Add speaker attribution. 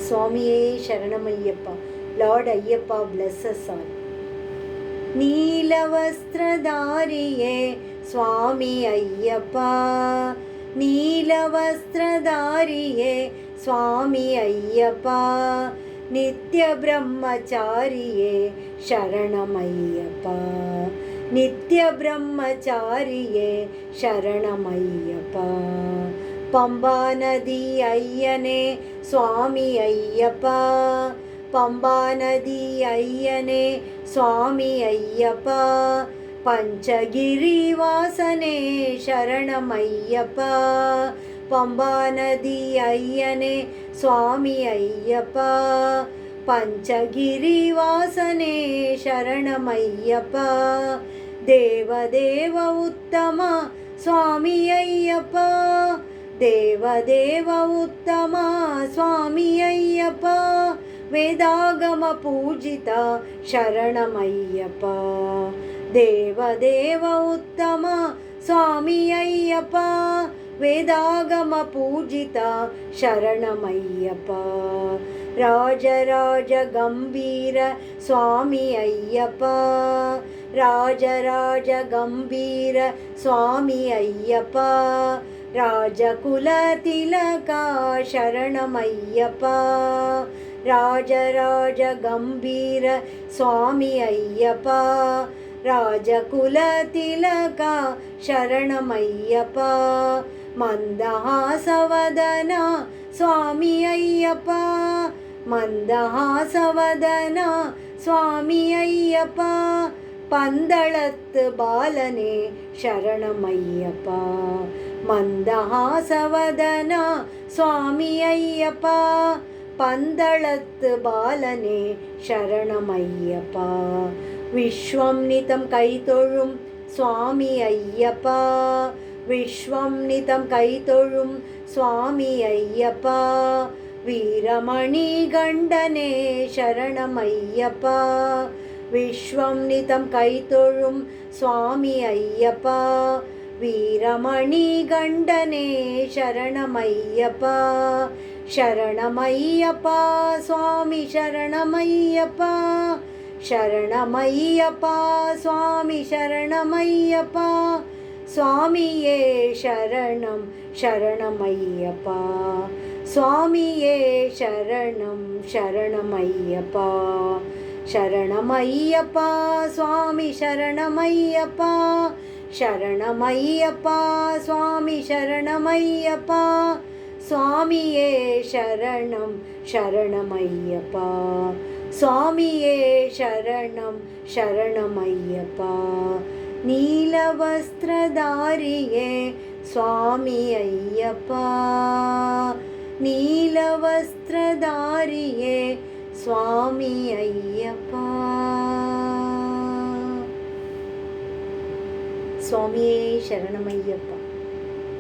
Speaker 1: சுவாமியே சரணமையப்பா. Lord Ayyappa bless us all. நீலவஸ்திரதாரியே சுவாமி ஐயப்பா, நீலவஸ்திரதாரியே சுவாமி ஐயப்பா, நித்ய பிரம்மச்சாரியே சரணமையப்பா, நித்ய பிரம்மச்சாரியே சரணமையப்பா. பம்பா நதி ஐயனே சுவாமி ஐயப்பா, பம்பா நதி ஐயனே சுவாமி ஐயப்பா, பஞ்சகிரி வாசனே சரணமையப்பா, பம்பா நதி ஐயனே சுவாமி ஐயப்பா, பஞ்சகிரி வாசனே சரணமையப்பா. தேவதேவ உத்தமா சுவாமி ஐயப்பா, தேவதேவ உத்தமா சுவாமி ஐயப்பா, வேದಾಗಮ ಪೂಜಿತ ಶರಣಮಯ್ಯಪ್ಪ, ದೇವದೇವ ಉತ್ತಮ ಸ್ವಾಮಿ ಅಯ್ಯಪ್ಪ, ವೇದಾಗಮ ಪೂಜಿತ ಶರಣಮಯ್ಯಪ್ಪ. ರಾಜರಾಜ ಗಂಭೀರ ಸ್ವಾಮಿ ಅಯ್ಯಪ್ಪ, ರಾಜರಾಜ ಗಂಭೀರ ಸ್ವಾಮಿ ಅಯ್ಯಪ್ಪ, ರಾಜಕುಲ ತಿಲಕ ಶರಣಮಯ್ಯಪ್ಪ, ರಾಜರಾಜ ಗಂಭೀರ ಸ್ವಾಮಿ ಅಯ್ಯಪ್ಪ, ರಾಜಕುಲ ತಿಲಕ ಶರಣಮಯ್ಯಪ್ಪ. ಮಂದಹಾಸವದನ ಸ್ವಾಮಿ ಅಯ್ಯಪ್ಪ, ಮಂದಹಾಸವದನ ಸ್ವಾಮಿ ಅಯ್ಯಪ್ಪ, ಪಂದಳತ್ ಬಾಲನೆ ಶರಣಮಯ್ಯಪ್ಪ, ಮಂದಹಾಸವದನ ಸ್ವಾಮಿ ಅಯ್ಯಪ್ಪ, ಪಂದಳತ್ ಬಾಲನೆ ಶರಣಮಯ್ಯಪ್ಪ. ವಿಶ್ವಂನಿತಂ ಕೈತೊಳುಂ ಸ್ವಾಮಿ ಅಯ್ಯಪ್ಪ, ವಿಶ್ವಂನಿತಂ ಕೈತೊಳುಂ ಸ್ವಾಮಿ ಅಯ್ಯಪ್ಪ, ವೀರಮಣಿ ಗಂಡನೆ ಶರಣಮಯ್ಯಪ್ಪ, ವಿಶ್ವಂನಿತಂ ಕೈತೊಳುಂ ಸ್ವಾಮಿ ಅಯ್ಯಪ್ಪ, ವೀರಮಣಿ ಗಂಡನೆ ಶರಣಮಯ್ಯಪ್ಪ. ಶರಣಮಯ್ಯಪ್ಪ ಸ್ವಾಮಿ ಶರಣಮಯ್ಯಪ್ಪ, ಶರಣಮಯ್ಯಪ್ಪ ಸ್ವಾಮಿ ಶರಣಮಯ್ಯಪ್ಪ, ಸ್ವಾಮಿಯೇ ಶರಣಂ ಶರಣಮಯ್ಯಪ್ಪ, ಸ್ವಾಮಿಯೇ ಶರಣಂ ಶರಣಮಯ್ಯಪ್ಪ. ಶರಣಮಯ್ಯಪ್ಪ ಸ್ವಾಮಿ ಶರಣಮಯ್ಯಪ್ಪ, ಶರಣಮಯ್ಯಪ್ಪ ಸ್ವಾಮಿ ಶರಣಮಯ್ಯಪ್ಪ, ಸ್ವಾಮಿಯೇ ಶರಣಂ ಶರಣಮಯ್ಯಪ್ಪ, ಸ್ವಾಮಿಯೇ ಶರಣಂ ಶರಣಮಯ್ಯಪ್ಪ. ನೀಲವಸ್ತ್ರಧಾರಿಯೇ ಸ್ವಾಮಿ ಅಯ್ಯಪ್ಪ, ನೀಲವಸ್ತ್ರಧಾರಿಯೇ ಸ್ವಾಮಿ ಅಯ್ಯಪ್ಪ. ಸ್ವಾಮಿಯೇ ಶರಣಮಯ್ಯಪ್ಪ.